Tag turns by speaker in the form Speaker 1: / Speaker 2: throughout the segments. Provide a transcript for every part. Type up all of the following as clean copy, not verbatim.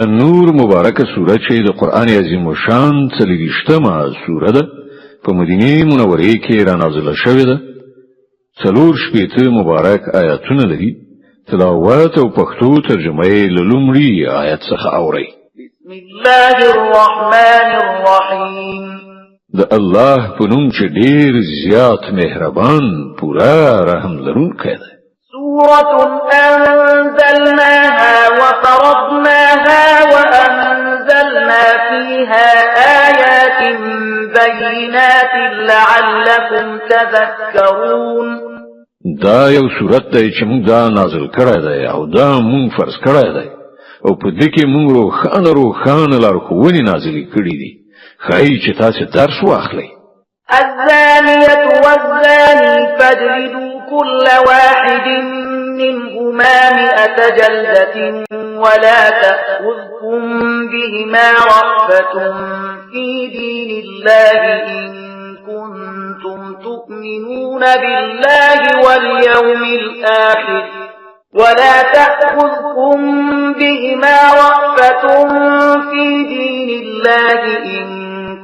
Speaker 1: نور مبارکه سوره چې د قران عظیم شان 30مه سوره ده په مدینه منوره کې را نازله شوې ده. 4 مبارک آیاتونه لري. تلاوت او پښتو ترجمه یې له لومړي آیت څخه اورئ.
Speaker 2: بسم الله الرحمن الرحیم.
Speaker 1: د الله په نوم چې ډېر زیات مهربان پورا رحم لرونکی دی.
Speaker 2: سورة أنزلناها وفرضناها وأنزلنا فيها آيات بينات لعلكم تذكرون.
Speaker 1: دا یو سورت دی چې موږ دا نازل کړی دی او دا موږ فرض کړی دی او په دې کې موږ روښانه لارښوونې نازلې کړې دي ښایي چې تاسو درس واخلئ.
Speaker 2: الزانية والزاني فاجلدوا كل واحد منهما 100 جلدة ولا تأخذكم بهما رأفة في دين الله إن كنتم تؤمنون بالله واليوم الآخر ولا تأخذكم بهما رأفة في دين الله إن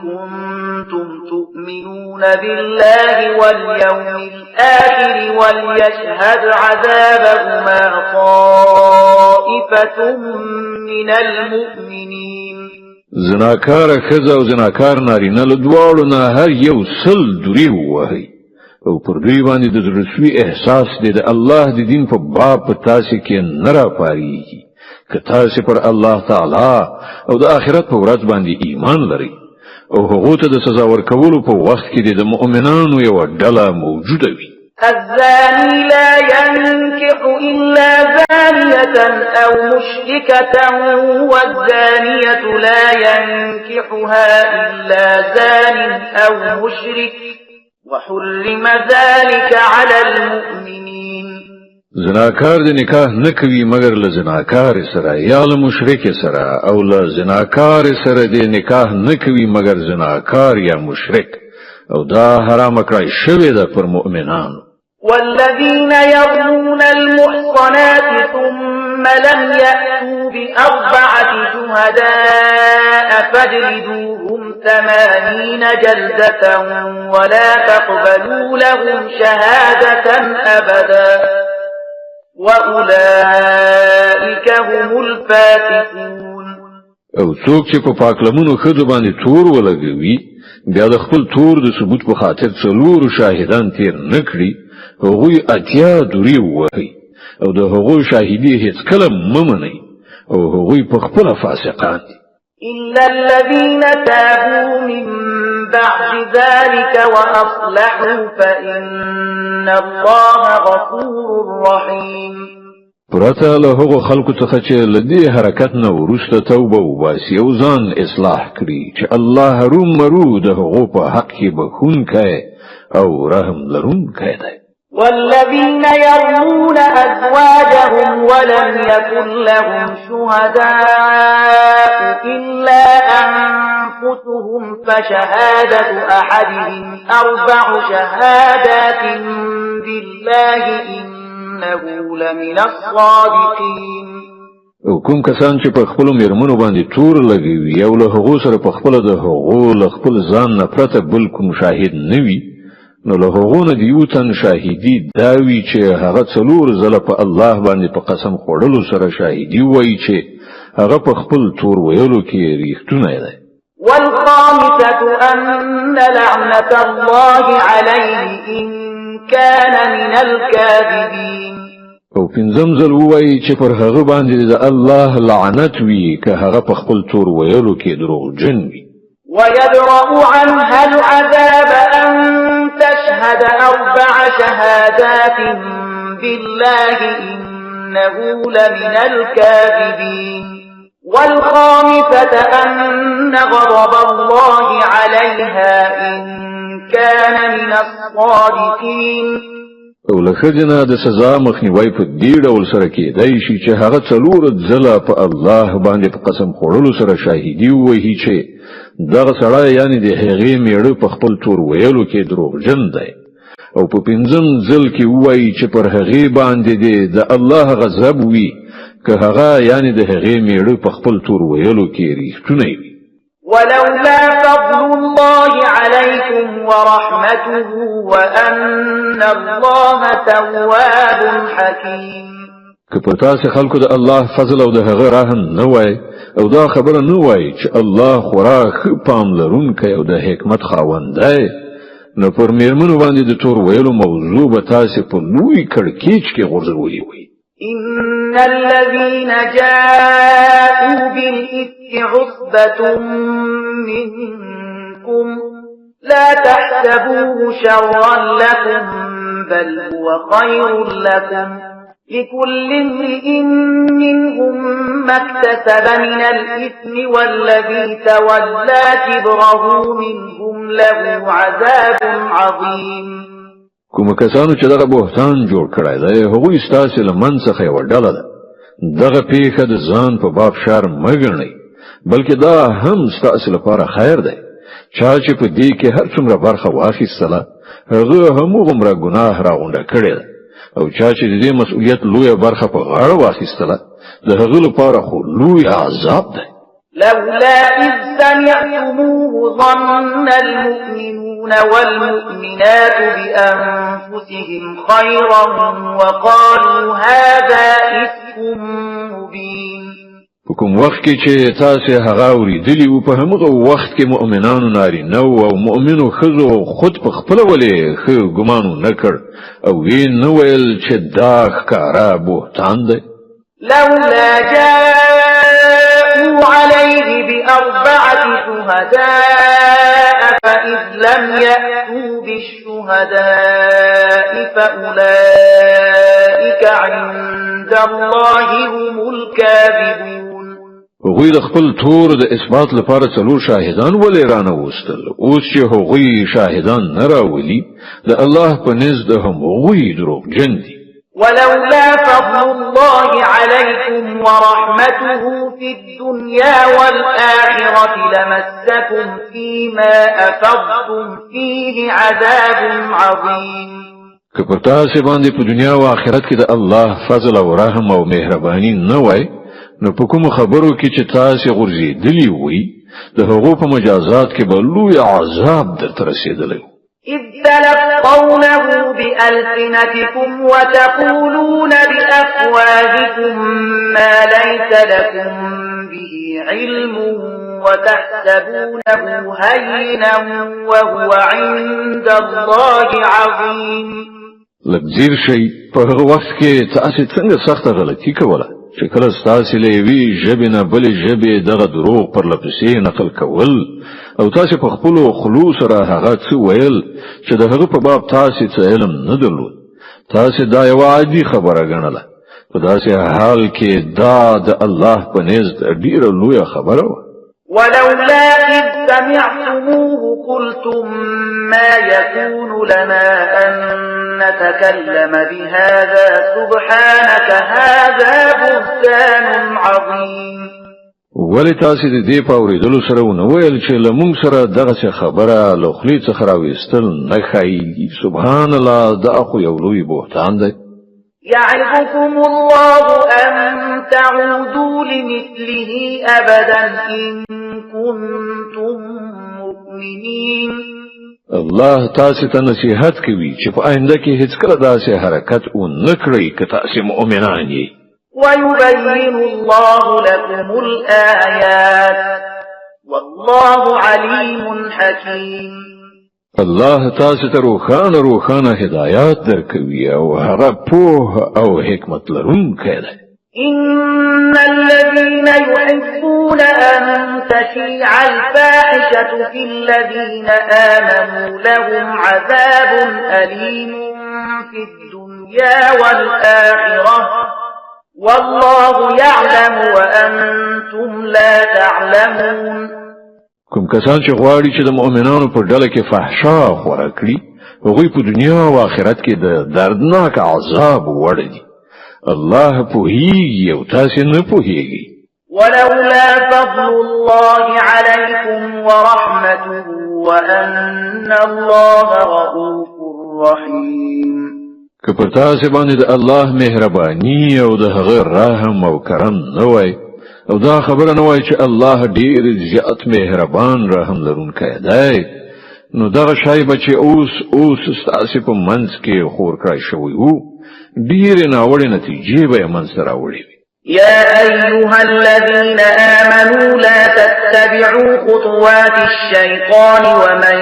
Speaker 2: كنتم تؤمنون بالله واليوم الآخر وليشهد عذابهما طائفة من المؤمنين.
Speaker 1: زناکار ښځه او زناکار نارینه له دواړو نه هر یو 100 دورې ووهئ او پر دوی باندې د زړه احساس دی د الله د دین په باب په تاسو کې نه راپارېږي که تاسو پر الله تعالی او د آخرت په ورځ باندې ایمان لرئ او هغه ته د سزا ورکولو په وخت کې د مؤمنانو یو ډله موجوده وي.
Speaker 2: الزاني لا ينكح إلا زانية أو مشركة والزانية لا ينكحها إلا زان أو مشرك وحرم ذلك على المؤمنين.
Speaker 1: زناکار د نکاح نکوي مگر له زناکار سره یا له مشرک سره او له زناکار سره د نکاح نکوي مگر زناکار یا مشرک او دا حرام کړی شوی ده پر مؤمنانو.
Speaker 2: والذين يرمون المحصنات ثم لم يأتوا ب4 شهداء فاجلدوهم 80 جلدة ولا تقبلوا لهم شهادة أبدا وأولئك هم الفاسقون.
Speaker 1: او څوک چې په پاکلمونو ښځو باندې تور ولګوي بیا د خپل تور د ثبوت په خاطر 4 شاهدان تیر نه کړي هغوی 80 دورې ووهئ او د هغوی شاهدي هیڅ کله مه منئ او هغوی په خپله فاسقان دي.
Speaker 2: إلا الذين تابوا من بعد ذلك وأصلحوا فإن الله غفور رحيم.
Speaker 1: پرته له هغو خلکو څخه چې له دې حرکت نه وروسته توبه وباسي او ځان اصلاح کړي چې الله هرومرو د هغو په حق کې بخښونکی او رحم لرونکی دی.
Speaker 2: والذين يرمون أزواجهم ولم يكن لهم شهداء إلا أنفسهم فشهادة أحدهم 4 شهادات بالله إنه لمن الصادقين.
Speaker 1: او کوم کسان چې په خپل میرمنو باندې تور لګوي او له هغو سره په خپل د هغو له خپل ځان نه پرته بل کوم شاهد نه وي نو له هغو نه د یو تن شاهدي دا وي چې هغه 4 ځله په الله باندې په قسم خوړلو سره شاهدي وایي چې هغه په خپل تور ویلو کې ریښتونی دی.
Speaker 2: والخامسة أن لعنة الله عليه إن كان من الكاذبين.
Speaker 1: او 5 ځل وایي چې پر هغه باندې د الله لعنت وي که هغه په خپل تور ویلو کې دروغجن وي.
Speaker 2: ويدرأ عنها العذاب أن تشهد 4 شهادات بالله إنه لمن الكاذبين. والخامسة أن غضب الله عليها إن كان من الصادقين.
Speaker 1: او لخدنا د سزا مخنیوي په دې ډول سره کېدای شي چې هغه 4 ځله په الله باندې په قسم خوړلو سره شاهدي وایي چې دغه سړی یعنی د هغې میړه په خپل تور ویلو کې دروغجن دی او په 5 ځل کې وایي چې پر هغې باندې د الله غضب وي که هغه یعنی د هغې میړه په خپل تور ویلو کې ریښتونی وي.
Speaker 2: ولولا فضل الله عليكم ورحمته وأن الله تواب حكيم.
Speaker 1: که په تاسو خلکو د الله فضل او د هغه رحم نه وای او دا خبره نه وای چې الله خورا ښه پام لرونکی او د حکمت خاوند دی، نو پر میرمنو باندې د تور ویلو موضوع به تاسو په لوی کړکېچ کې غورځولي وي.
Speaker 2: إن الذين جاءوا بالإفك عصبة منكم لا تحسبوه شرا لكم بل هو خير لكم لكل امرئ منهم ما اكتسب من الإثم والذي تولى كبره منهم له عذاب عظيم.
Speaker 1: کوم کسانو چې دغه بهتان جوړ کړی دی هغوی ستاسو له منځ څخه یوه ډله ده. دغه پیښه د ځان په باب شر مه ګڼئ، بلکې دا هم ستاسو لپاره خیر دی. چا چې په دې کې هر څومره برخه واخیستله هغه هموغومره ګناه راغونډه کړې ده، او چا چې د دې مسؤلیت لویه برخه په غاړه واخیستله د هغه لپاره خو لوی عذاب دی.
Speaker 2: لولا إذ سمعتموه ظن المؤمنون والمؤمنات بأنفسهم خيرا وقالوا هذا إفك مبين.
Speaker 1: په کوم وخت کې چې تاسو هغه اوریدلی وو په همغه وخت کې مؤمنانو نارینه او مؤمنو ښځو خود په خپل ولې ښه ګمان نه کړ او وی نه ویل چې دا ښکارا بهتان دی.
Speaker 2: لولا جاءوا عليه بأربعة شهداء فإذ لم يأتوا بالشهداء فأولئك عند الله هم الكاذبون.
Speaker 1: هغوی د خپل تور د اثبات لپاره څلور شاهدان ولې رانه وستل، اوس چې هغوی شاهدان نه راولي د الله په نزد هم هغوی دروغجن دي.
Speaker 2: ولولا فضل الله عليكم ورحمته في الدنيا والآخرة لمسكم فيما أفضتم فيه عذاب عظيم.
Speaker 1: که پر تاسو باندې په دنیا او آخرت کې د الله فضل او رحم او مهرباني نه وای نو په کوم خبرو کې چې تاسو غورځېدلی وي د هغو په مجازات کې به لوی عذاب درته رسېدلی.
Speaker 2: إذ تلقونه بألسنتكم وتقولون بأفواهكم ما ليس لكم به علم وتحسبونه هينا وهو عند الله عظيم.
Speaker 1: لبزیر شي په هغه وخت کې تاسو څنګه سخته غلطي کوله چې کله ستاسو له یوې ژبې نه بلې ژبې دغه دروغ پر لپسې نقل کول او تاسو په خپل خلوص سره هغه څه ویل چې د هغه په باب تاسو څه علم نه درلود. تاسو دا یو عادي خبره ګڼله، په داسې حال کې دا د الله په نزد ډیره لویه خبره وه.
Speaker 2: ولولا إذ سمعتموه قلتم ما يكون لنا أن نتكلم بهذا سبحانك هذا بهتان عظيم.
Speaker 1: ولی تاسو د دې په اورېدلو سره ونه ویل چې له موږ سره دغسې خبره له خولې څخه راویستل نه ښایي؟ سبحان الله، دا خو یو لوی بهتان دی.
Speaker 2: يعظكم الله أن تعودوا لمثله أبدا إن كنتم مؤمنين.
Speaker 1: الله تاسو ته نصیحت کوي چې په آینده کې هیڅ کله داسې حرکت ونه کړئ که تاسو مؤمنان یې.
Speaker 2: ويبين الله لكم الآيات والله عليم حكيم.
Speaker 1: الله تاسو ته روخانه هدایات درکوي او هغه پوه او حکمت لرونکی دی.
Speaker 2: إن الذين يحبون أن تشيع الفاحشة في الذين آمنوا لهم عذاب أليم في الدنيا والآخرة والله يعلم وأنتم لا تعلمون.
Speaker 1: کوم کسان چې غواړي چې د مؤمنانو په ډله کې فحشا خوره کړي هغوی په دنیا او آخرت کې د دردناک عذاب وړ دي. الله پوهیږي او تاسو نه پوهیږئ.
Speaker 2: ولولا فضل الله عليكم ورحمته وأن الله رؤوف رحيم.
Speaker 1: که پر تاسې باندې د الله مهرباني او د هغه رحم او کرم نه وای او دا خبره نه وای چې الله ډیر زیات مهربان رحم لرونکی دی نو دغه شی به چې اوس ستاسې په منځ کې خور کړی شوی وو ډیرې ناوړې نتیجې به یې منځته راوړې وي.
Speaker 2: يا أيها الذين آمنوا لا تتبعوا خطوات الشيطان ومن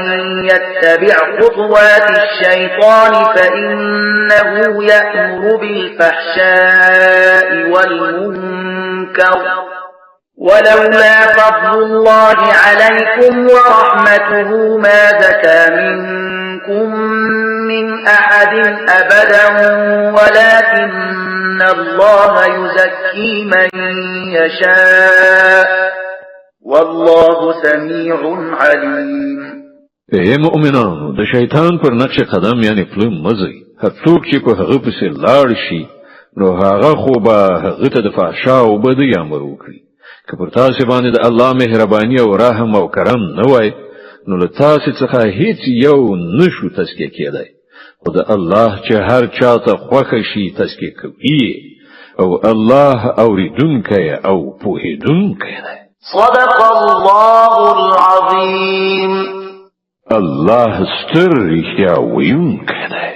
Speaker 2: يتبع خطوات الشيطان فإنه يأمر بالفحشاء والمنكر ولولا فضل الله عليكم ورحمته ما زكى منكم من أحد أبدا ولكن الله يزكي من يشاء والله سميع عليم.
Speaker 1: اے مؤمنانو د شیطان پر نقش قدم یعنی پلم مزي هر څوک چې په هغه پسې لاړ شي نو هغه خو به هغه ته د فحشا او بدی امر وکړي. که پر تاسې باندې د الله مهرباني او رحم او کرم نه وای نو له تاسې څخه هیڅ یو نشو تزکیه کېدای خو د الله چې هر چاته خوښه شي تزکیه کوي او الله اوریدونکی او پوهیدونکی دی.
Speaker 2: صدق الله العظیم.
Speaker 1: الله ستر رښتیا ویونکی دی.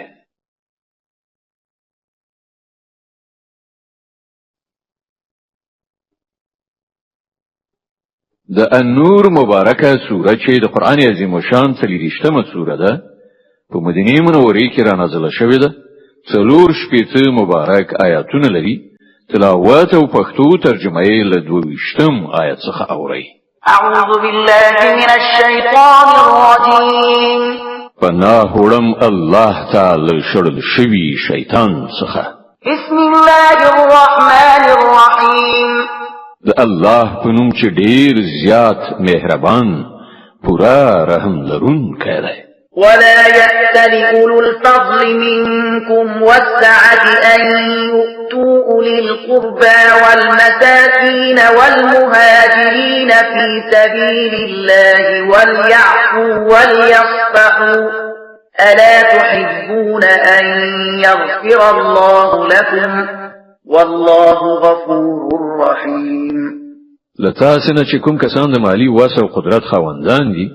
Speaker 1: د النور مبارکه سوره چې د قرآن عظیم الشان 30مه سوره ده په مدینه منورې کې را نازله شوې ده 4 مبارک آیاتونه لري تلاوت او پښتو ترجمه یې له 22 آیت څخه اوري.
Speaker 2: اعوذ بالله من الشیطان الرجیم.
Speaker 1: پناه وړم الله تعالی شړل شوی شیطان څخه.
Speaker 2: بسم الله الرحمن الرحیم.
Speaker 1: د الله په نوم چې ډیر زیات مهربان پورا رحم لرونکی دی.
Speaker 2: ولا يأتل أولو الفضل منكم والسعة أن يؤتوا أولي القربى والمساكين والمهاجرين في سبيل الله وليعفوا وليصفحوا ألا تحبون أن يغفر الله لكم والله غفور رحيم.
Speaker 1: لتاسنه چې کوم کسان د مالی واسه او قدرت خاوندان دي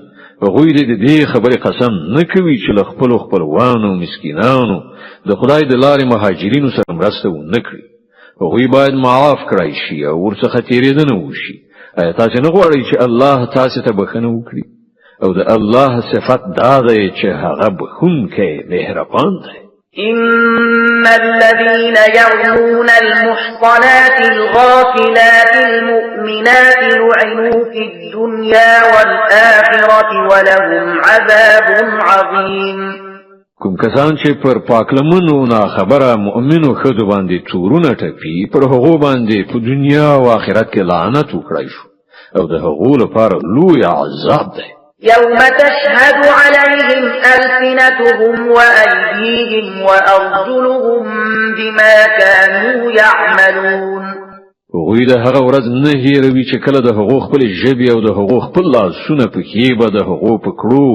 Speaker 1: هغوی د دې خبرې قسم نه کوي چې له خپلوانو مسکینانو د خدای د لارې مهاجرینو سره مرسته ونه کړي. هغوی باید معاف کړای شي او ورڅخه تیریدنه وشي. آیا تاسو نه غواړئ چې الله تاسو ته بخښنه وکړي؟ او د الله صفت دا دی چې هغه بخښونکی مهربان دی.
Speaker 2: إن الذين يرمون المحصنات الغافلات المؤمنات لعنوا في الدنيا والآخرة ولهم عذاب عظيم.
Speaker 1: کوم کسان چې پر پاکلمنو نه خبره مؤمنو خدو باندې تورونه ټپي پر هغو باندې په دنیا او آخرت کې لعنت وکړای شو او د هغو لپاره لوی عذاب دی.
Speaker 2: يوم تشهد عليهم ألسنتهم وأيديهم وأرجلهم بما كانوا يعملون.
Speaker 1: هغوی د هغه ورځ نه هیروي چې کله د هغو خپل ژبې او د هغو خپل لاسونه پکې به د هغو په کړو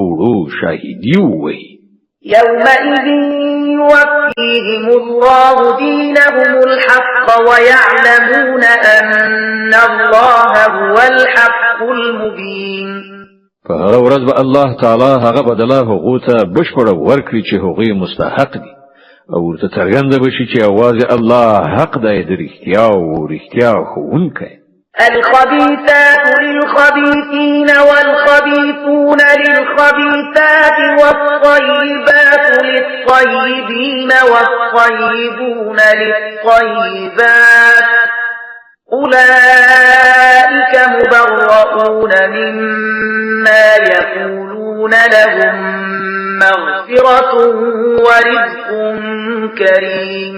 Speaker 1: شاهدي ووایي.
Speaker 2: يومئذ يوفيهم الله دينهم الحق ويعلمون أن الله هو الحق المبين.
Speaker 1: فهغه ورځ به الله تعالی هغه بدله هغو ته بشپړه ورکړي چې هغوی مستحق دي او ورته څرګنده بشي چې یوازې الله حق دی د رښتیا ښوونکی.
Speaker 2: الخبيثات للخبيثين والخبيثون للخبيثات والطيبات للطيبين والطيبون للطيبات أولئك مبرؤون مما يقولون لهم مغفرة ورزق كريم.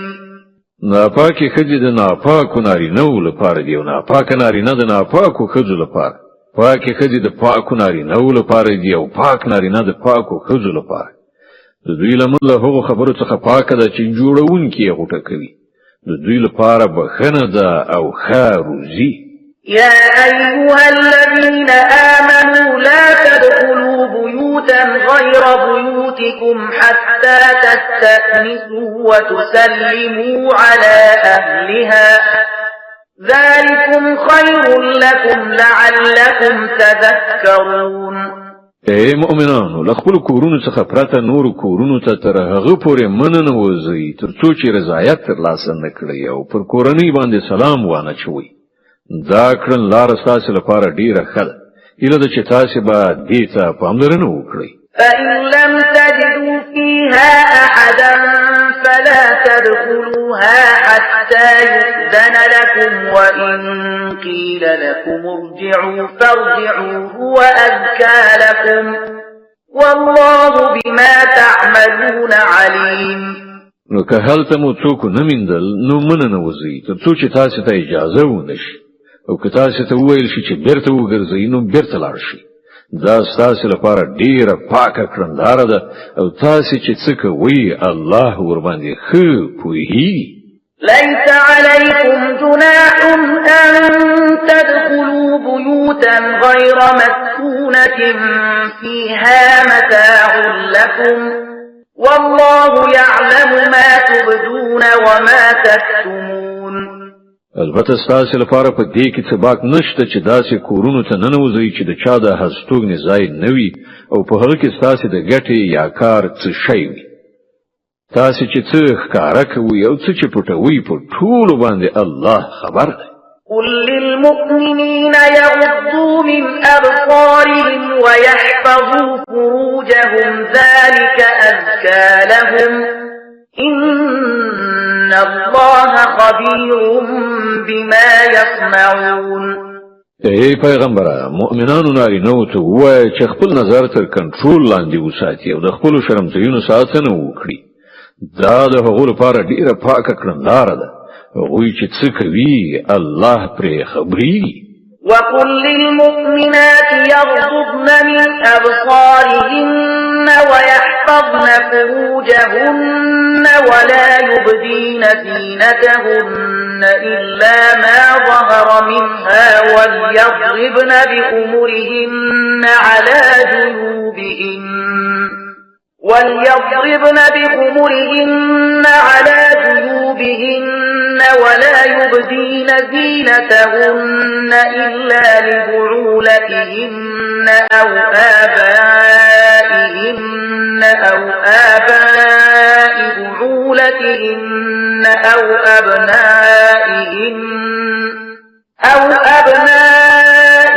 Speaker 1: ناپاکی ښځې د ناپاکو نارینهو لپاره دي او ناپاکه نارینه د ناپاکو ښځو لپاره. پاکې ښځې د پاکو نارینهو لپاره دي او پاک نارینه د پاکو ښځو لپاره. د دوی لمن له هغو خبرو څخه پاکه ده چې جوړونکي یې غوټه کوي. د دوی لپاره بخښنه ده او ښه روزي.
Speaker 2: يا أيها الذين آمنوا لا تدخلوا بيوت بيوتا غير بيوتكم حتى تستأنسوا وتسلموا على أهلها ذلكم خير لكم لعلكم تذكرون.
Speaker 1: اے مؤمنانو لخپل کورونو څخه پرته نور کورونو ته تر هغه پورې مننه وځي تر څو چې رضایت ترلاسه نکړي او پر کورنۍ باندې سلام وانه چوي. دا کړن لار ستاسو لپاره ډیره ښه ده. هیله ده چې تاسو به دې ته پاملرنه وکړئ.
Speaker 2: فإن لم تجدوا فيها أحدا فلا تدخلوها حتى يؤذن لكم وإن قيل لكم ارجعوا فارجعوا هو أزكى لكم والله بما تعملون عليم.
Speaker 1: نو که هلته مو څوک نه میندل نو مننه وځئ تر څو چې تاسو ته اجازه ونشي او که تاسو ته وویل شي چې بیرته وګرځئ نو بیرته لاړ شئ. دا ستاسو لپاره ډیره پاکه کړنداره ده او تاسو چې څه کوئ الله ورباندې ښه پوهیږي.
Speaker 2: ليس عليكم جناح أن تدخلوا بيوتا غير مسكونة فيها متاع لكم والله يعلم ما تبدون وما تكتمون.
Speaker 1: البته ستاسو لپاره په دې کې څه باک نشته چې داسې کورونو ته ننوځئ چې د چا د هستوګنې ځای نه وي او په هغه کې ستاسو د ګټې یا کار څه شی وي. تاسو چې څه ښکاره کوئ او څه چې پټوئ په ټولو باندې الله خبر دی.
Speaker 2: قل للمؤمنين يغضوا من أبصارهم ويحفظوا فروجهم ذلك أزكى لهم إن الله خبير بما يصنعون.
Speaker 1: ای پیغمبره مؤمنانو نارینه‌وو ته ووایه چې خپل نظر تر کنټرول لاندې وساتي او د خپلو شرمځایونو ساتنه وکړي. دا د هغو لپاره ډیره پاکه کړنداره ده. هغوی چې څه کوي الله پرې خبرېږي.
Speaker 2: وقل للمؤمنات يغضضن من أبصارهن ويحفظن فروجهن ولا يبدين زينتهن إلا ما ظهر منها وليضربن بخمرهن على جيوبهن ولا يبدين زينتهن إلا لبعولتهن أو آبائهن أو آباء بعولتهن أو أبنائهن أو أبناء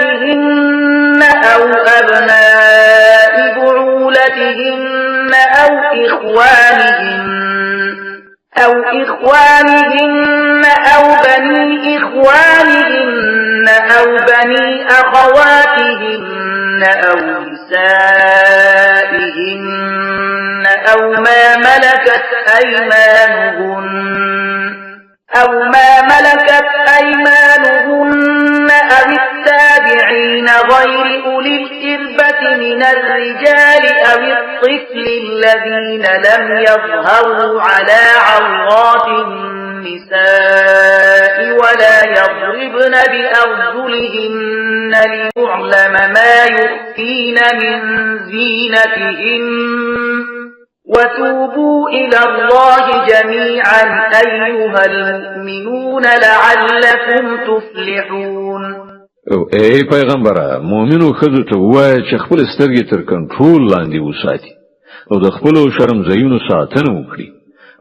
Speaker 2: بعولتهن أو إخوانهن أو بني إخوانهن أو بني أخواتهن أو نسائهن أو ما ملكت أيمانهن أو التابعين غير أولي الإربة من الرجال أو الطفل الذين لم يظهروا على عورات النساء ولا يضربن بأرجلهن ليعلم ما يخفين من زينتهن وتوبوا إلى الله جميعا أيها المؤمنون لعلكم تفلحون.
Speaker 1: ای پیغمبره مؤمنو ښځو ته ووایه چې خپل سترګې تر کنټرول لاندې وساتي او د خپلو شرمځایونو ساتنه وکړي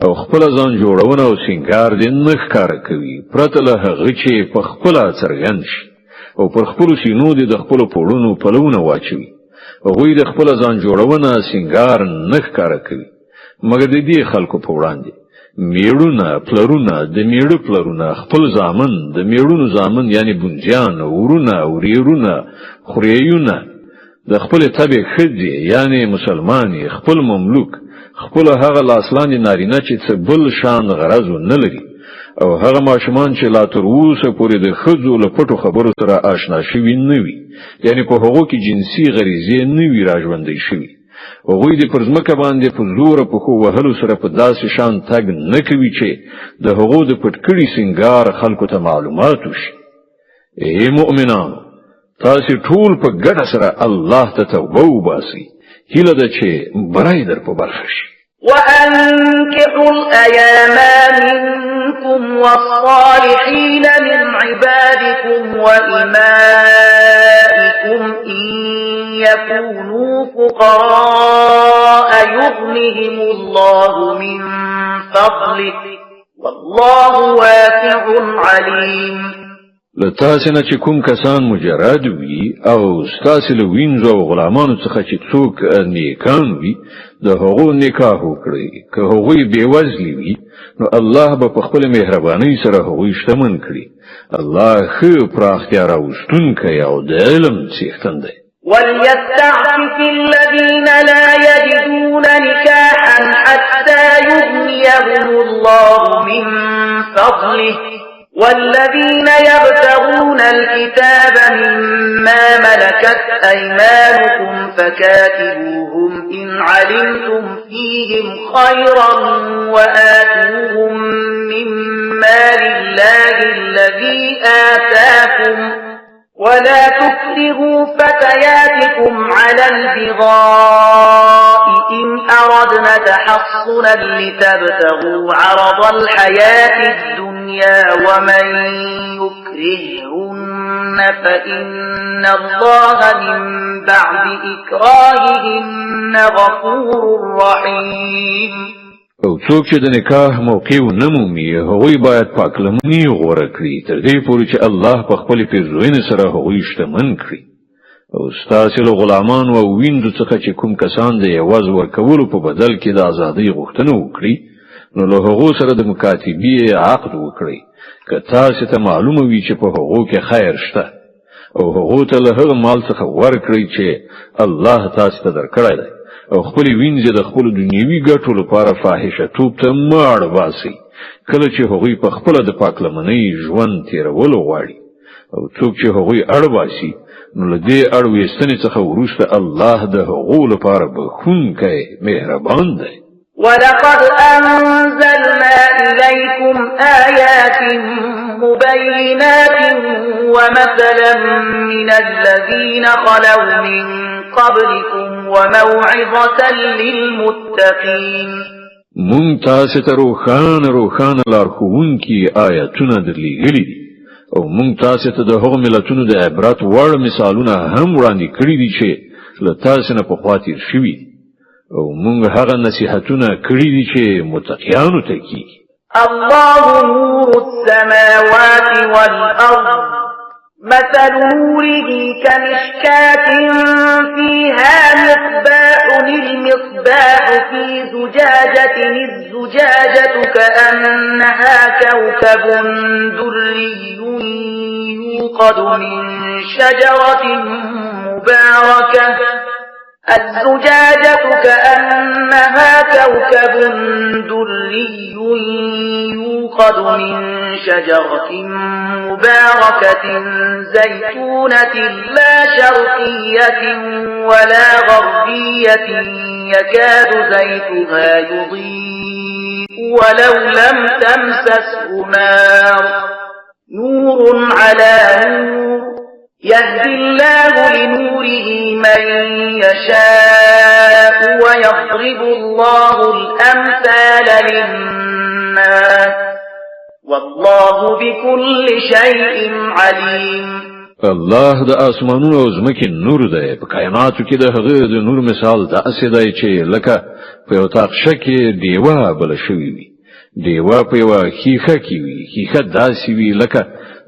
Speaker 1: او خپل ځان جوړونه او سینګار دې نه ښکاره کوي پرته له هغه چې په خپله څرګند شي او پر خپلو سینو دې د خپلو پوړونو پلونه واچوي. هغوی د خپل ځان جوړونه سینګار نه ښکاره کوي مګر د دې خلکو په وړاندې میړونه پلرونه د میړه پلرونه خپل زامن د میړونو زامن یعنی بونجیان ورونه وریرونه خوریونه د خپل تبع ښځې یعنی مسلمانې خپل مملوک خپل هغه لاسلاندې نارینه چې څه بل شان غرض نه لري او هغه ماشومان چې لا تر اوسه پورې د ښځو له پټو خبرو سره آشنا شوي نه وي یعنی په هغو کې جنسي غریزې نه وي راژوندۍ شوي. هغوی د پر ځمکه باندې په زوره پښو وهلو سره په داسې شان تګ نه کوي چې د هغو د پټ کړي سینګار خلکو ته معلومات وشي. ای مؤمنانو تاسو ټول په ګډه سره الله ته توبه وباسئ هیله ده چې برای در په برخه شي.
Speaker 2: وأنكحوا الأيام منكم والصالحين من عبادكم وإمائكم إن يكونوا فقراء يغنهم الله من فضله والله واسع عليم.
Speaker 1: لتاسې نه چې کوم کسان مجرد وي او ستاسې له وینځو او غلامانو څخه چې څوک نیکان وي د هغو نکاح وکړئ. که هغوی بېوزلي وي نو الله به په خپل مهربانۍ سره هغوی شتمن کړي. الله ښه پراختیا راوستونکی او د علم څښتن دی.
Speaker 2: وليستعفف الذين لا يجدون نكاحا حتى يغنيهم الله من فضله والذين يبتغون الكتاب مما ملكت أيمانكم فكاتبوهم إن علمتم فيهم خيرا وآتوهم مما لله الذي آتاكم ولا تكرهوا فتياتكم على البغاء إن أردنا تحصنا لتبتغوا عرض الحياة الدنيا ومن يكرههن فإن الله من بعد إكراههن غفور رحيم.
Speaker 1: او څوک چې د نکاح موقع ونه مومي هغوی باید پاکلمني غوره کړي تر دې پورې چې الله په خپل پیرزوینې سره هغوی شتمن کړي. او ستاسې له غلامانو او ویندو څخه چې کوم کسان د عوض ورکولو په بدل کې د ازادۍ غوښتنه وکړي نو له هغو سره د مکاتبې عقد وکړئ که تاسې ته معلومه وي چې په هغو کې خیر شته او هغو ته له هغه مال څخه ورکړئ چې الله تاسې ته درکړی دی او خپل وینځي د خپل دنیوي ګټو لپاره فاحشه توپ ته ماړ باسي کله چې هغوی په خپل د پاکلمنۍ ژوند تیرولو غواړي. او څوک چې هغوی اړ باسي نو له دې اړ ویستنې څخه وروسته الله د هغو لپاره بخښونکی مهربان دی.
Speaker 2: ولقد أنزلنا إليكم آيات مبينات ومثلا من الذين خلوا من قبلكم وموعظة للمتقين.
Speaker 1: مونږ تاسو ته روښانه لارښوونکي آیاتونه درلېږلي دي او مونږ تاسو ته د هغو ملتونو د عبرت وړ مثالونه هم وړاندې کړي دي چې له تاسو نه پخوا تېر شوي او مونږ هغه نصیحتونه کړي دي چې متقیانو ته کېږي.
Speaker 2: الله نور السماوات والأرض مثل نوره كمشكاة فيها مصباح المصباح في زجاجة الزجاجة كأنها كوكب دري يوقد من شجرة مباركة الزجاجة كأنها كوكب دري يوقد من شجرة مباركة زيتونة لا شرقية ولا غربية يكاد زيتها يضيء ولو لم تمسسه نار نور على نور يهدي الله لنوره من يشاء ويضرب الله الأمثال للناس والله بكل شيء عليم.
Speaker 1: الله د اسمانونو او ځمکې نور دی. په کائناتو کې د هغه د نور مثال داسې دی چې لکه په یو تاقشه کې دیوه بله شوې وي. دیوه په یوه ښیښه کې وي. ښیښه داسې وي لکه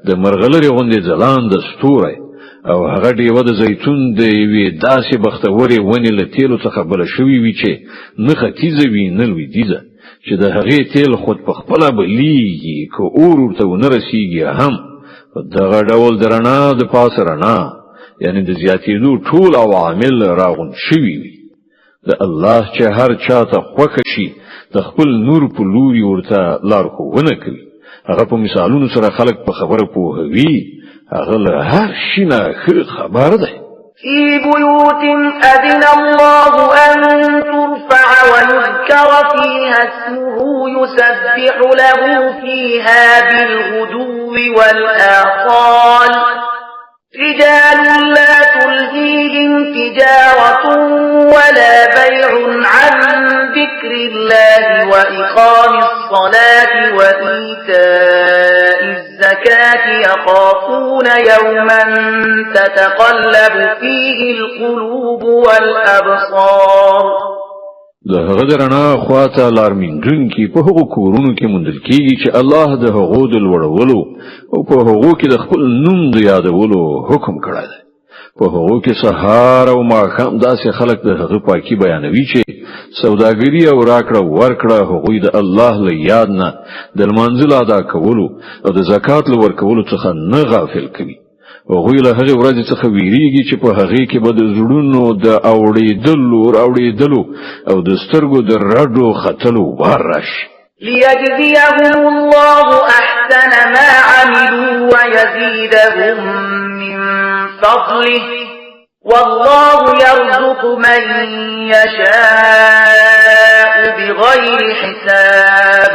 Speaker 1: د مرغلرې غوندې ځلانده ستوری او هغه دیوه د زیتون د یوې داسې بختورې ونې له تیلو څخه بله شوې وي چې نه ختیځه وي نه لویدیځه چې د هغې تیل خود په خپله بلیږي که اور ورته ونه رسیږي هم په دغه ډول د رڼا د پاسه رڼا یعنی د زیاتېدو ټول عوامل راغونډ شوي وي. د الله چې هر چا ته خوښه شي د خپل نور په لوري ورته لارښوونه کوي. هغه په مثالونو سره خلک په خبره پوهوي. هغه له هر شي نه ښه خبر دی.
Speaker 2: في بيوت أذن الله أن ترفع ويذكر فيها اسمه يسبح له فيها بالغدو والآصال رجال لا تلهيهم تجارة ولا بيع عن ذكر الله وإقام الصلاة وإيتاء الزكاة يخافون يوما تتقلب فيه القلوب والأبصار.
Speaker 1: د هغه درنا خواته لارمندونکي په هغو کورونو کې موندل کیږي چې الله د هغو د لوړولو او په هغو کې د خپل نوم د یادولو حکم کړی دی. په هغو کې سهار او ماښام داسې خلک د هغه پاکي بیانوي چې سوداګري او راکړه ورکړه هغوی د الله له یاد نه د لمانځلو ادا کولو او د زکات له ورکولو څخه نه غافل کوي. هغوی له هغې ورځې څخه ویریږي چې په هغې کې به د زړونو د اورېدلو او د سترګو د رډو ختلو وار راشي.
Speaker 2: ليجزيهم الله أحسن ما عملوا ويزيدهم من فضله والله يرزق من يشاء بغير حساب.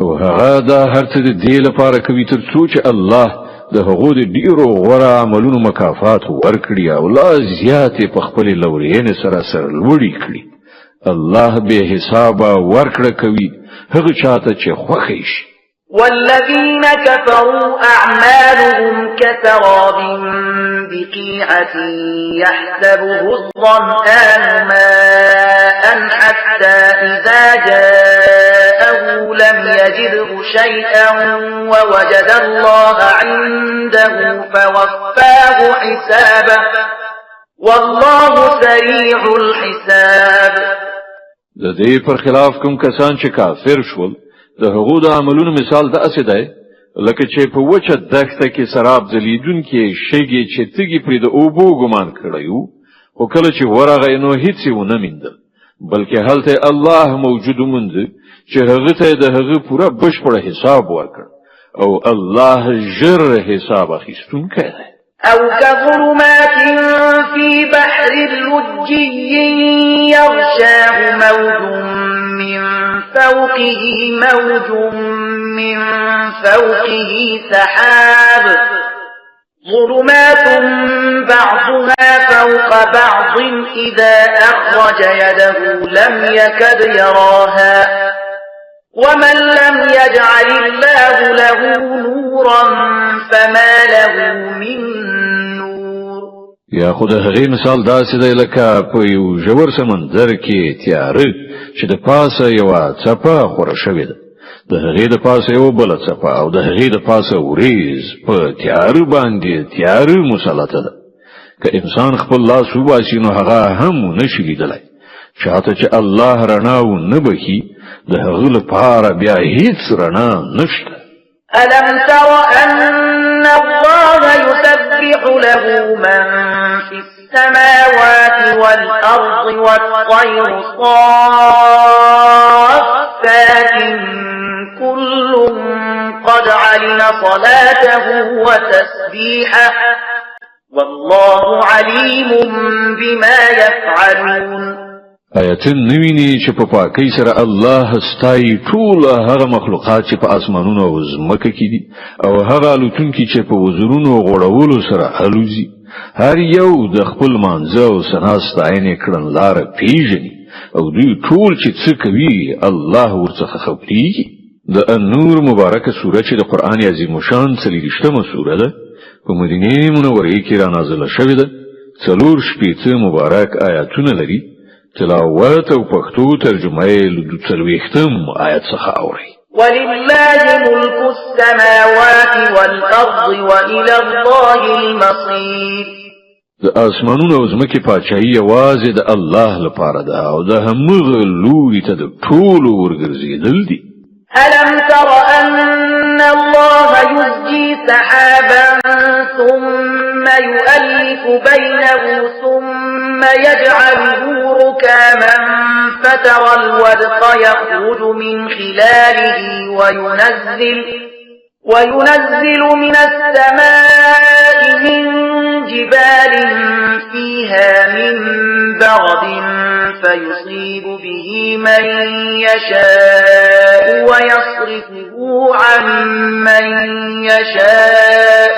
Speaker 1: وهغه دا هر څه د دې لپاره کوي تر څو چې الله د هغو د ډیرو غوره عملونو مکافات ورکړي او لا زیاتې په خپلې لورینې سره سرلوړي کړي. الله به حساب ورکړه کوي هغه چاته چې خوښ شي.
Speaker 2: والذين كفروا أعمالهم كسراب بقيعة يحسبه الظمآن ماء حتى إذا جاءه لم يجده شيئا ووجد الله عنده فوفاه حسابه والله سريع الحساب.
Speaker 1: د دې پر خلاف کوم کسان چې کافر شول د هغو د عملونو مثال داسې دی لکه چې په وچه دښته کې سراب ځلیدونکي شګې چې تږي پرې د اوبو ګمان کړی وو خو کله چې ورغی نو هیڅ یې ونه میندل بلکې هلته الله موجود وموند چې هغه ته د هغه پوره بشپړ حساب ورکړ او الله ژر حساب اخیستونکی دی.
Speaker 2: أو كظلمات في بحر لجي يغشاه موج من فوقه سحاب ظلمات بعضها فوق بعض إذا أخرج يده لم يكد يراها ومن لم يجعل الله له نورا فما له من نور.
Speaker 1: یا خود هغه مثال داسې دی لکه په یو ژور سمندر کې تیاره چې د پاسه یو څپه خوره شوې ده د هغې د پاسه یو بله څپه او د هغې د پاسه وریځ په تیاره باندې تیاره مسلطه ده. که انسان خپل لاس وباسي نو هغه هم نشي لیدلی. چاته چې الله رڼا ونه بخي د هغه لپاره بیا هیڅ رڼا نشته.
Speaker 2: ألم تر أن الله يسبح له من في السماوات والأرض والطير صافات كل قد علم صلاته وتسبيحه والله عليم بما يفعلون.
Speaker 1: آیتن نویني چې په پاکۍ سره الله ستایي ټول هغه مخلوقات چې په اسمانونو او ځمکه کې دي او هغه الوتونکي چې په وزرونو غوړولو سره الوزي هر یو د خپل منځ او سنا ستاینې کړنلاره پیژني او دوی ټول چې څه کوي الله ورڅخه خبرېږي. د النور مبارکه سوره چې د قرآن عظیم شان 30مه سوره ده په مدینه منوره کې را نازله شوې ده. 4 مبارک آیاتونه لري. تلاوت او پښتو ترجمه یې له 40 آیت څخه اوري.
Speaker 2: ولله ملك السماوات والأرض وإلى الله المصير.
Speaker 1: د اسمانونو او ځمکې پاچاهي یوازې د الله لپاره ده او د همغه لوري ته د ټولو ورګرځېدل دي.
Speaker 2: ألم تر أن الله يزجي سحابا ثم يؤلف بينه ثم يجعله ركاما فترى الودق يخرج من خلاله وينزل من السماء من جبال فيها من برد فيصيب به من يشاء ويصرفه عن من يشاء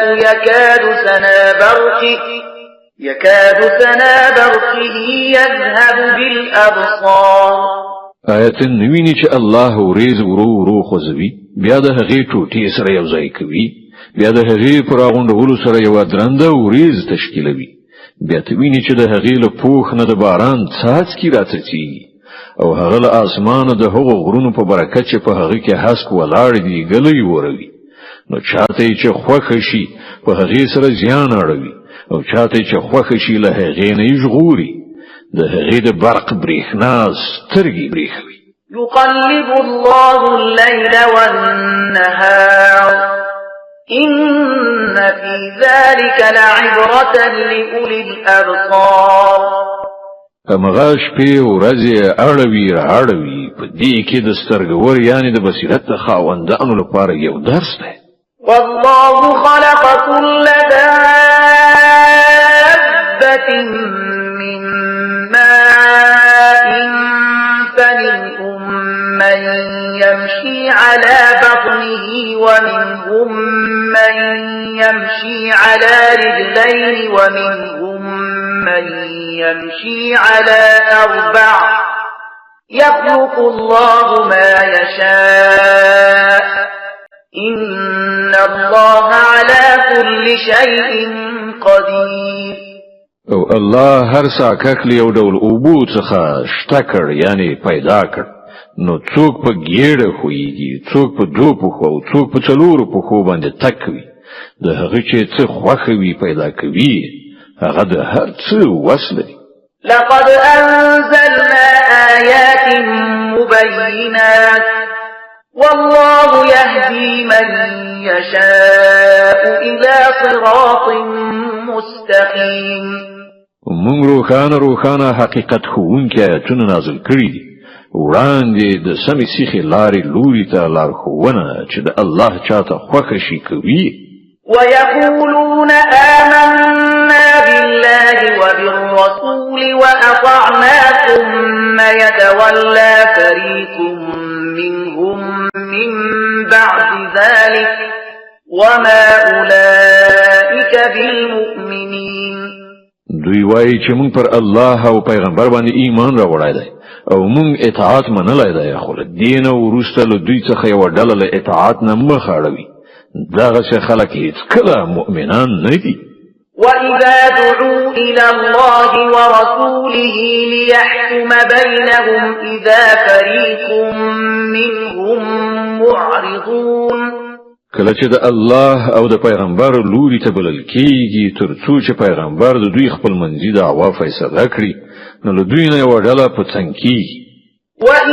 Speaker 2: يكاد سنا برقه يذهب بالأبصار
Speaker 1: آیت نویني چې الله وريز ورو ورو خوځوي بیا د هغې ټوټې سره یو ځای کوي بیا د هغې پر راغونډولو سره یوه درنده وريز تشکیلوي بیا ته ویني چې د هغې له پوښ نه د باران څاڅکي راڅڅېږي او هغه له اسمانه د هغو غرونو په برکت چې په هغه کې هسک ولاړ دي ګلۍ وروي نو چاته چې خوښه شي په هغې سره زیان اړوي او چاته چې خوښه شي له هغې نه یې ژغوري د هغې د برق برېښنا سترګې برېښوي
Speaker 2: يقلب الله الليل والنهار إن في ذلك لعبرة لأولي الأبصار
Speaker 1: همغه شپې ورځې اړوي راړوي په دې کې د سترګور یعنی د بصیرت خاوندانو لپاره یو درس دی
Speaker 2: والله خلق كل دابة من ماء فمنهم من يمشي على بطنه ومنهم من يمشي على رجلين ومنهم من يمشي على أربع يخلق الله ما يشاء إن الله على كل شيء قدير
Speaker 1: او الله هر ساکک له یو ډول اوبو څخه شته کړ یعنی پیدا کړ نو څوک په ګیړه خوېږي څوک په دوه پښو او څوک په څلورو پښو باندې تک وي د هغه چې څه خوښه وي پیدا کوي هغه د هر څه وس لري
Speaker 2: لقد أنزلنا آيات مبينات والله يهدي من يشاء إلى صراط مستقيم
Speaker 1: موږ روخانه حقیقت ښوونکي آیتونه نازل کړي دي وړاندې د سمې سیخې لارې لوري ته لارښوونه چې د الله چاته خوښه شي کوي
Speaker 2: ويقولون آمنا بالله وبالرسول وأطعنا ثم يتولى فريق منهم من بعد ذلك وما أولئك بالمؤمنين
Speaker 1: دوی وایي چې موږ پر الله او پیغمبر باندې ایمان راوړی دی او موږ اطاعت منلی دی خو له دین او وروسته له دوی څخه یوه ډله له اطاعت نه مخ اړوي دغه خلک هیڅکله مؤمنان نه دي
Speaker 2: وإذا دعوا إلى الله ورسوله ليحكم بينهم إذا فريق منهم معرضون
Speaker 1: کله چې د الله او د پیغمبر لوري ته بلل کیږي تر څو چې پیغمبر د دوی خپل منځي دعوا فیصله کړي نو له دوی نه یوه ډله په څنګ کیږي
Speaker 2: وإن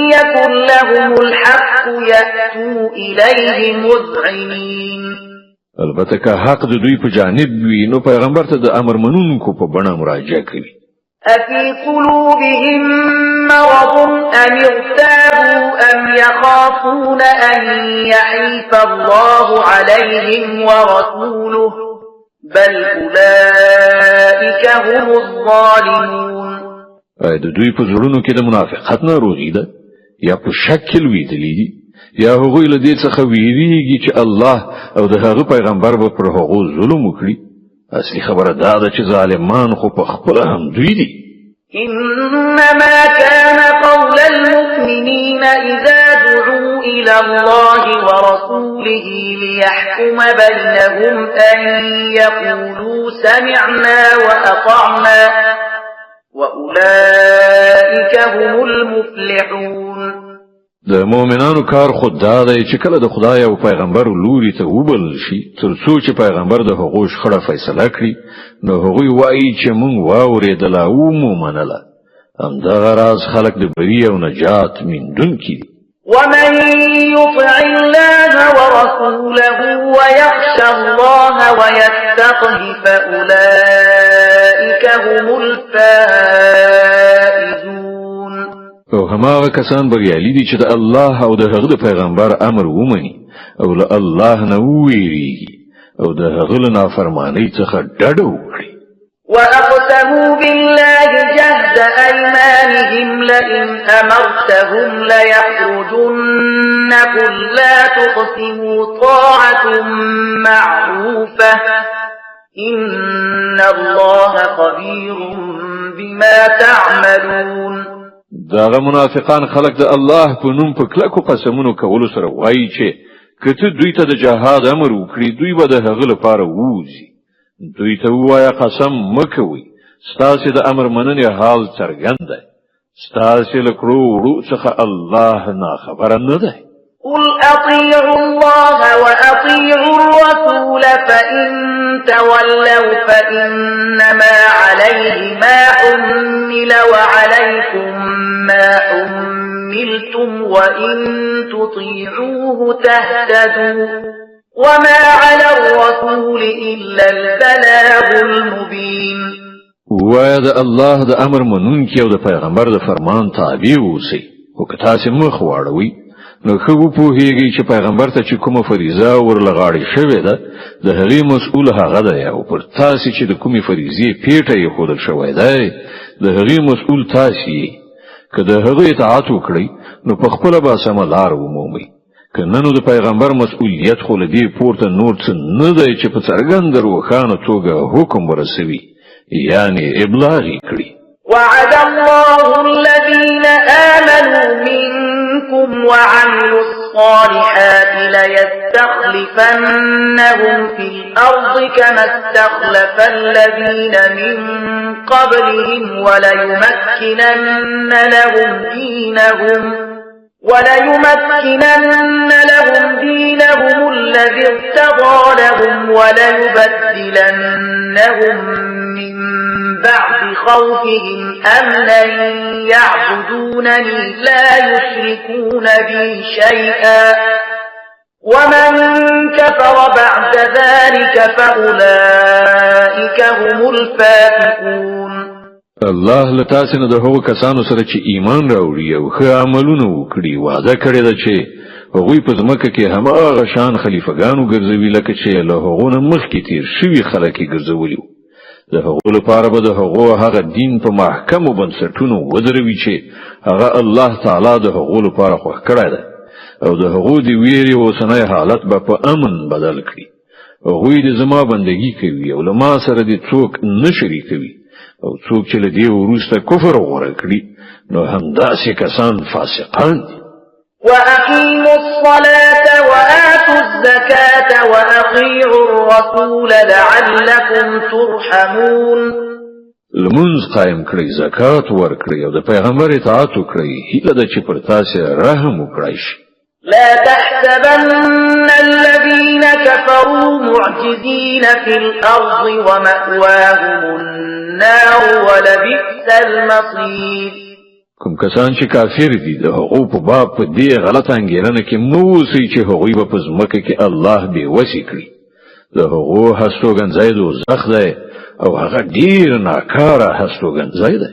Speaker 2: يكن لهم الحق يأتوا إليه مذعنين
Speaker 1: البته که حق د دوی په جانب وي نو پیغمبر ته د امر منونکو په بڼه مراجعه کوي
Speaker 2: أفي قلوبهم مرض أم ارتابوا أم يخافون أن يحيف الله عليهم ورسوله بل أولئك هم الظالمون
Speaker 1: د دوی په زړونو کې د منافقت ناروغي ده یا په شکل ویدلی دي یا هغوی له دې څخه ویریږي چې الله او د هغه پیغمبر به پر هغو ظلم وکړي اصلي خبره دا ده چې ظالمان خو په خپل هم دوی دي
Speaker 2: إنما كان قول المؤمنين إذا دعوا إلى الله ورسوله ليحكم بينهم أن يقولوا سمعنا وأطعنا وأولئك هم المفلحون
Speaker 1: د مؤمنانو کار خود دا دی چې کله د خدای او پیغمبر لوري ته وبلل شي تر څو چې پیغمبر د هغو شخړه فیصله کړي نو هغوی وایي چې موږ واورېدله او مو منله همدغه راز خلک د بري او نجات موندونکي دي
Speaker 2: ومن يطع الله ورسوله ويخشى الله ويتقه فأولئك هم الفائزون
Speaker 1: او هماغه کسان بریالي دي چې د الله او د هغه د پیغمبر امر ومني او له الله نه وویریږي او د هغه له نافرمانۍ څخه ډډه وکړي
Speaker 2: وأقسموا بالله جهد أيمانهم لئن أمرتهم ليخرجن قل لا تقسموا طاعة معروفة إن الله خبير بما تعملون.
Speaker 1: داغه منافقان خلق د الله په نوم په کلکو قسمونو کولو سره وایي چې کته دوی ته د جهاد امر وکړي دوی به د هغه لپاره ووځي. دوی ته وایا قسم مکوي ستاسو د امر مننې حال څرګند دی. ستاسو له کړو څخه الله نه خبر نه دی.
Speaker 2: قل أطيعوا الله وأطيعوا الرسول فإن تولوا فإنما عليه ما حمل وعليكم ما حملتم وإن تطيعوه تهتدوا وما على الرسول إلا البلاغ المبين.
Speaker 1: وعد الله د امر منونکي او د پیغمبر د فرمان تابع اوسئ. او که تاسو مخ واړوي نو خو پوهیږي چې پیغمبر ته چې کومه فریضه ورلغاړي شوې ده د هغې مسؤل هغه دی او پر تاسو چې د کومې فریضې پیټه یې خودل شوی دی د هغې مسؤل تاسو یې. که د هغې اطاعت وکړئ نو په خپله به سمه لار ومومئ. که نه نو د پیغمبر مسؤلیت خو له دې پورته نور څه نه دی چې په څرګنده روښانه توګه حکم ورسوي یعنی ابلاغ یې کړي.
Speaker 2: وعد الله الذين آمنوا منكم وعملوا الصالحات ليستخلفنهم في الأرض كما استخلف الذين من قبلهم وليمكنن لهم دينهم الذي ارتضى لهم وليبدلنهم من بعد خوفهم أمنا يعبدونني لا يشركون بي شيئا ومن كفر بعد ذلك فأولئك هم الفاسقون.
Speaker 1: الله لتاسنه د هغو کسانو سره چې ایمان راوړي او ښه عملونه وکړي وعده کړې ده چې هغوی په ځمکه کې هماغه شان خلیفګانو ګرځوي لکه چې له هغو نه مخکې تیر شوي خلک یې ګرځولي وو. د هغو لپاره به د هغو هغه دین په محکمو بنسټونو ودروي چې هغه الله تعالی د هغو لپاره خوښ کړی ده او د هغو د ویرې اوسنی حالت به په امن بدل کړي. هغوی د زما بندګي کوي او له ما سره د څوک نه شریکوي او څوک چې له دې وروسته کفر غوره کړي نو همداسې کسان فاسقان دي.
Speaker 2: وأقيموا الصلاة وآتوا الزكاة وأطيعوا الرسول لعلكم ترحمون.
Speaker 1: لمونځ قائم کړئ زکات ورکړئ او د پیغمبر اطاعت وکړئ هیله ده چې پر تاسو رحم وکړي شي.
Speaker 2: لا تحسبن الذين كفروا معجزين في الأرض ومأواهم النار ولبئس المصير.
Speaker 1: کوم کسان چې کافر دي د هغو په باب په دې غلطه انګیرنه کې موسی چې هغوی به په ځمکه کې الله بې وسې کړي. د هغو هستوګنځی دوزخ دی او هغه ډیر ناکاره هستوګنځی دی.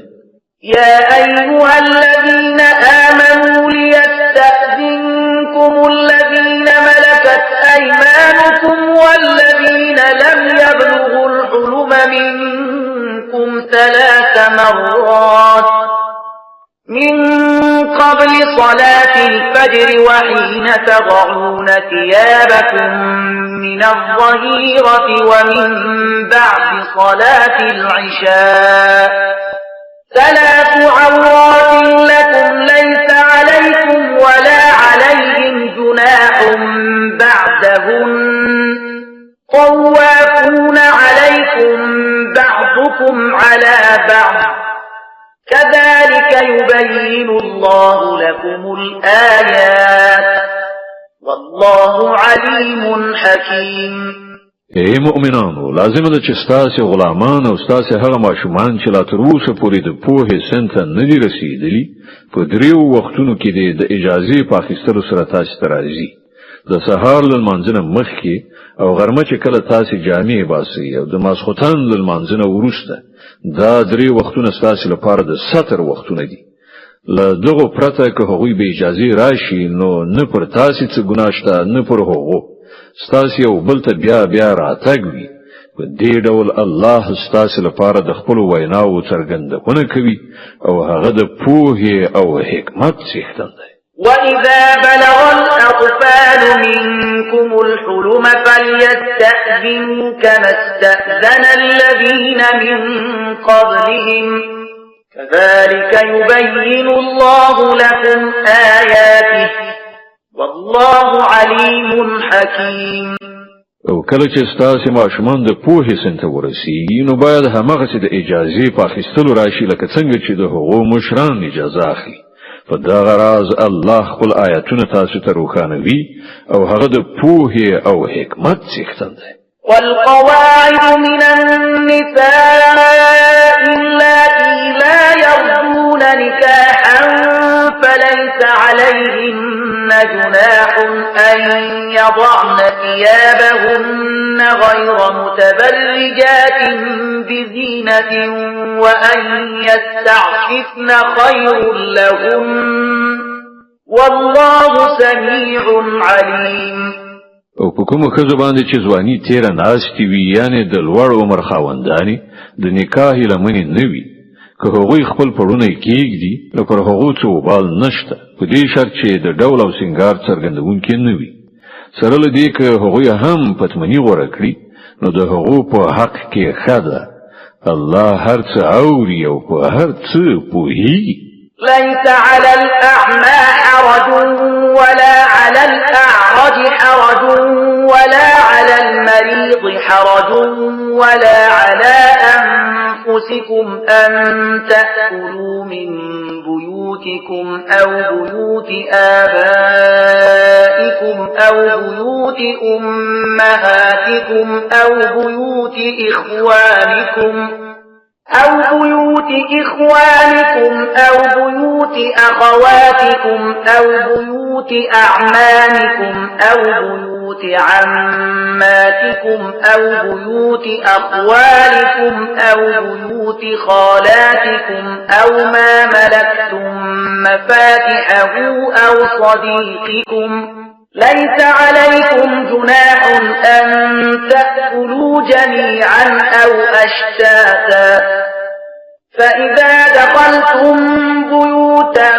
Speaker 2: يا أيها الذين آمنوا ليستأذنكم الذين ملكت أيمانكم والذين لم يبلغوا الحلم منكم 3 مرات من قبل صلاة الفجر وحين تضعون ثيابكم من الظهيرة ومن بعد صلاة العشاء 3 عورات لكم ليس عليكم ولا عليهم جناح بعدهن طوافون عليكم بعضكم على بعض كذلك يبين الله لكم الآيات والله عليم حكيم.
Speaker 1: اے مؤمنانو لازم ده چې ستاسو غلامان او ستاسو هغه ماشومان چې لا تر اوسه پورې د پوهې سن ته نه دي رسیدلي په 3 وختونو کې د اجازه په اخیستلو سره تاسو ته راځي. د سهار لمانځنه مخکې او غرمه چې کله تاسو جامې باسي او د ماسخوتن لمانځنه وروسته دا 3 وختونه ستاسو لپاره د ستر وختونه دي. له دغه پرته که هغوی به اجازه راشي نو نه پر تاسو څه ګناه شته نه پر هغو. ستاسو یو بل ته بیا راتګ وي. په دې ډول الله ستاسو لپاره د خپل ویناو څرګندونه کوي او هغه د پوهې او حکمت څښتن دی.
Speaker 2: وإذا بلغ الأطفال منكم الحلم فليستأذنوا كما استأذن الذين من قبلهم كذلك يبين الله لكم آياته والله عليم حكيم.
Speaker 1: او کله چې ستاسو ماشومان د پوهې سن ته ورسیږي نو باید هماغسې د اجازې په اخیستلو راشي لکه څنګه چې د هغو مشران اجازه اخلي. په دغه راز الله خپل آیاتونه تاسو ته روښانوي او هغه د پوهې او حکمت څښتن دی.
Speaker 2: والقواعد من النساء اللاتي لا يرجون نكاحا فليس عليهن جناح أن يضعن ثيابهن غير متبرجات بزينة وأن يستعففن خير لهن والله سميع عليم.
Speaker 1: او په کومه ښځه باندې چې ځواني تیره ناستې وي یعنې د لوړ عمر خاوندانې د نکاح لمنې نه وي که هغوی خپل پړونه کېږدي نو پر هغو څه وبال نشته په دې شرط چې د ډول او سینګار څرګندونکي نه وي. سره له دې که هغوی هم پتمني غوره کړي نو د هغو په حق کې ښه ده. الله هر څه اوري او په هر څه پوهیږي.
Speaker 2: ليس على الأعمى حرج ولا على الأعرج حرج ولا على المريض حرج ولا على أنفسكم أن تأكلوا من بيوتكم أو بيوت آبائكم أو بيوت أمهاتكم أو بيوت إخوانكم أو بيوت أخواتكم أو بيوت أعمامكم أو بيوت عماتكم أو بيوت أخوالكم أو بيوت خالاتكم أو ما ملكتم مفاتحه أو صديقكم. ليس عليكم جناح أن تأكلوا جميعا أو أشتاتا فإذا دخلتم بيوتا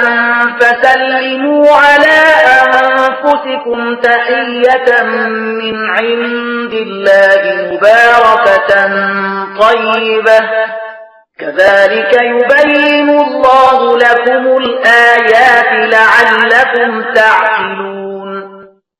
Speaker 2: فسلموا على أنفسكم تحية من عند الله مباركة طيبة كذلك يبين الله لكم الآيات لعلكم تعقلون.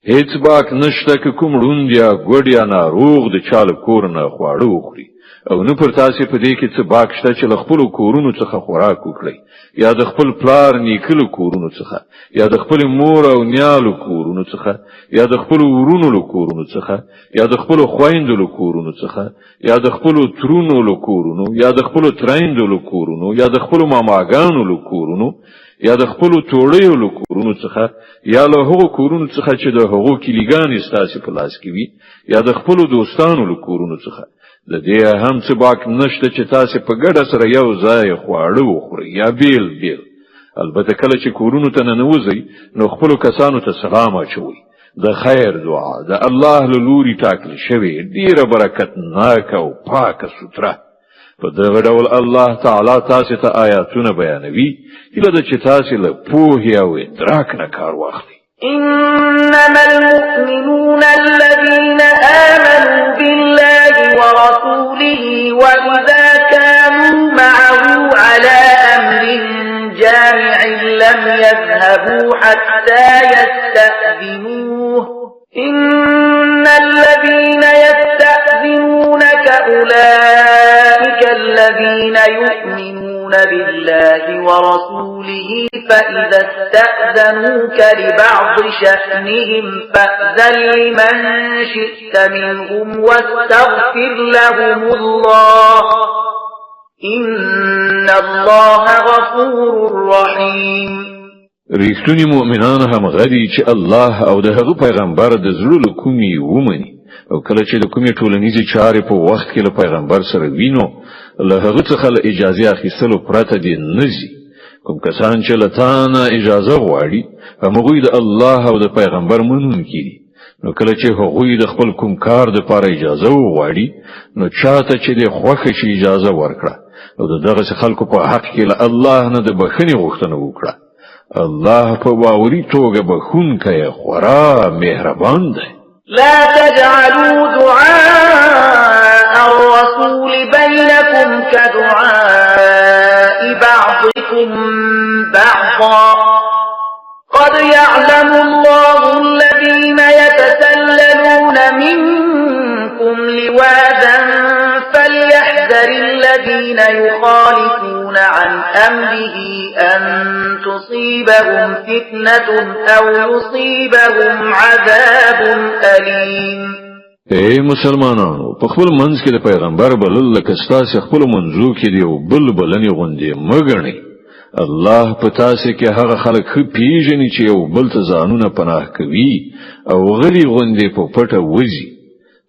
Speaker 1: هیڅ باک نشته که کوم ړوند یا ګوډ یا ناروغ د چا له کور نه خواړه وخوري او نه پر تاسې په دې کې څه باک شته چې له خپلو کورونو څخه خوراک وکړئ یا د خپل پلار نیکه له کورونو څخه یا د خپلې مور او نیا له کورونو څخه یا د خپلو ورونو له کورونو څخه یا د خپلو خویندو له کورونو څخه یا د خپلو ترونو له کورونو یا د خپلو ترایندو له کورونو یا د خپلو ماماګانو له کورونو یا د خپلو توړیو له کورونو څخه یا له هغو کورونو څخه چې د هغو کلیګانې ستاسې په لاس کې وي یا د خپلو دوستانو له کورونو څخه. د دې هم څه باک نشته چې تاسې په ګډه سره یو ځای خواړه وخورئ یا بیل بیل. البته کله چې کورونو ته ننوځئ نو خپلو کسانو ته سلام اچوئ. د خیر دعا د الله له لوري ټاکل شوې ډیره برکتناکه او پاکه سوتره. په دغه ډول الله تعالی تاسو ته آیاتونه بیانوي هیله ده چې تاسو له پوهې او ادراک نه کار واخلئ.
Speaker 2: إنما المؤمنون الذين آمنوا بالله ورسوله وإذا كانوا معه على أمر جامع لم يذهبوا حتى يستأذنوه إن الذين يستأذنونك أولئك الذين يؤمنون بالله ورسوله فإذا استأذنوك لبعض شأنهم فأذن لمن شئت منهم واستغفر لهم الله إن الله غفور رحيم.
Speaker 1: ریښتونی مؤمنان هم غدي چې الله او د هغه پیغمبر د زړه کومي ومني او کله چې د کومي ټولنیزي چارې په وخت کې له پیغمبر سره وینو له هغه څخه اجازه اخیستلو پرته دي نزي. کوم کسان چې لتانه اجازه غواړي هغه د الله او د پیغمبر منونکي دي. نو کله چې هغه د خپل کوم کار د لپاره اجازه غواړي نو چاته چې د خوښه شي اجازه ورکړه او دغه خلکو په حق کې له الله نه د بخښنې غوښتنه وکړه. الله په باوري توګه بخښونکی خورا مهربان دی.
Speaker 2: لا تجعلوا دعاء الرسول بينكم كدعاء بعضكم بعضا قد يعلم الله الذين يتسللون منكم لواذا فليحذر الذين يخالفون عن أمره أن تصيبهم فتنة أو يصيبهم عذاب أليم.
Speaker 1: اے مسلمانانو په خپل منځ کې د پیغمبر بلل لکه ستاسو خپل منځو کې دی او بلنې غوندې مګنی. الله په تاسو کې هغه خلک پیژني چې یو بل ته ځانونه پناه کوي او غلی غوندې په پټه وځي.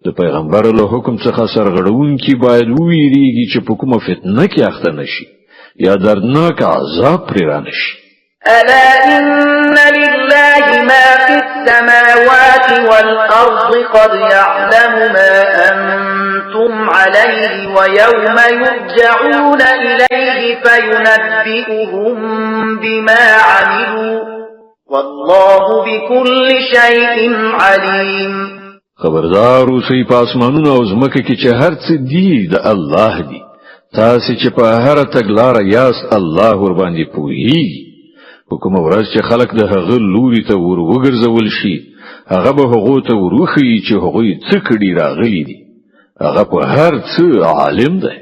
Speaker 1: د پیغمبر له حکم څخه سرغړونکي باید ویریږي چې په کومه فتنه کې اخته نشي یا دردناک عذاب پرې رانشي.
Speaker 2: ألا إن لله ما في السماوات والأرض قد يعلم ما أنتم عليه ويوم يرجعون إليه فينبئهم بما عملوا والله بكل شيء عليم.
Speaker 1: خبردار اوسئ په اسمانونو او ځمکه کې چې هر څه دی د الله دی. تاسو چې په هر تګلاره یاست الله ور باندې پوهیږي. په کومه ورځ چې خلک د هغه لوري ته ور وګرځول شي هغه به هغه ته وروخی چې هغه څه کړي راغلي دي. هغه په هر څه عالم دی.